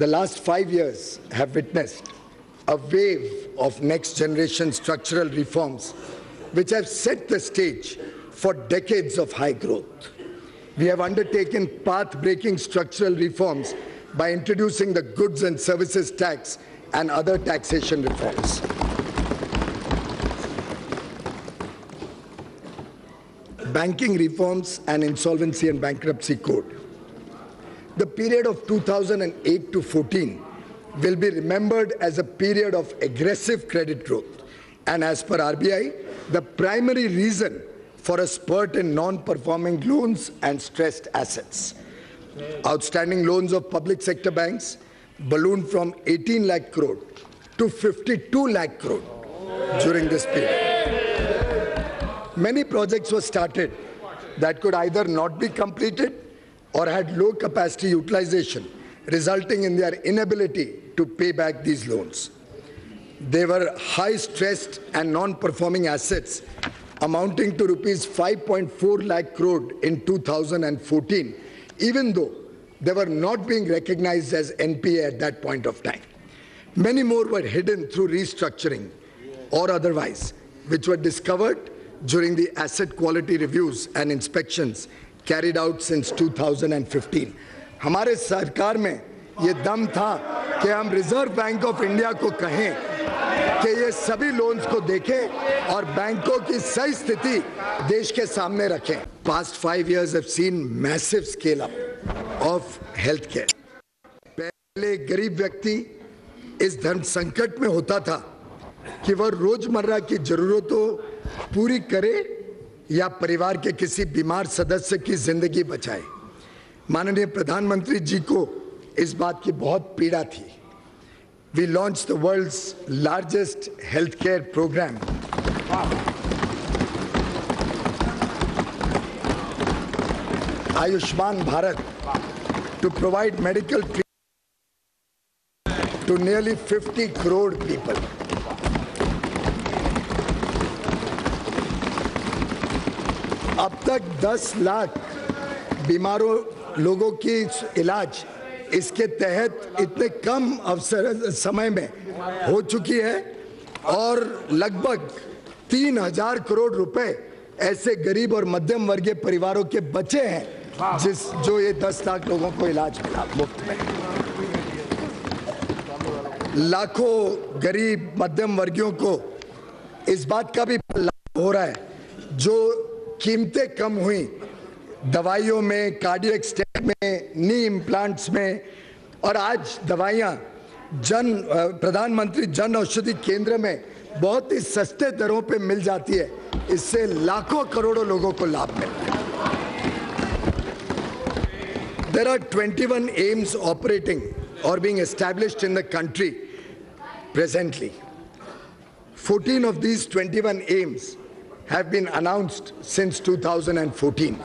The last 5 years have witnessed a wave of next-generation structural reforms which have set the stage for decades of high growth. We have undertaken path-breaking structural reforms by introducing the goods and services tax and other taxation reforms. Banking reforms and insolvency and bankruptcy code. The period of 2008 to 14 will be remembered as a period of aggressive credit growth, and as per RBI, the primary reason for a spurt in non-performing loans and stressed assets. Outstanding loans of public sector banks ballooned from 18 lakh crore to 52 lakh crore during this period. Many projects were started that could either not be completed or had low capacity utilization, resulting in their inability to pay back these loans. They were high stressed and non-performing assets amounting to rupees 5.4 lakh crore in 2014, even though they were not being recognized as NPA at that point of time. Many more were hidden through restructuring or otherwise, which were discovered during the asset quality reviews and inspections carried out since 2015. हमारे सरकार में ये दम था कि हम reserve bank of India को कहें कि ये सभी लोन्स को देखें और बैंकों की सही स्थिति देश के सामने रखें. Past 5 years have seen massive scale up of healthcare. पहले गरीब व्यक्ति इस धर्म संकट में होता था कि वह रोजमर्रा की जरूरतों पूरी करे या परिवार के किसी बीमार सदस्य की जिंदगी बचाए. माननीय प्रधानमंत्री जी को इस बात की बहुत पीड़ा थी. We launched the world's largest healthcare program. Ayushman Bharat, to provide medical treatment to nearly 50 crore people. अब तक 10 लाख बीमारों लोगों की इलाज इसके तहत इतने कम अवसर समय में हो चुकी है और लगभग 3,000 करोड़ रुपए ऐसे गरीब और मध्यम वर्गीय परिवारों के बचे हैं जो ये 10 लाख लोगों को इलाज मिला मुफ्त में. लाखों गरीब मध्यम वर्गीयों को इस बात का भी लाभ हो रहा है जो कीमतें कम हुई दवाइयों में, कार्डियक स्टेंट में, नी इम्प्लांट्स में, और आज दवाइयाँ प्रधानमंत्री जन औषधि केंद्र में बहुत ही सस्ते दरों पे मिल जाती है. इससे लाखों करोड़ों लोगों को लाभ मिलता है. There are 21 AIIMS operating or being established in the country presently. 14 of these 21 AIIMS have been announced since 2014.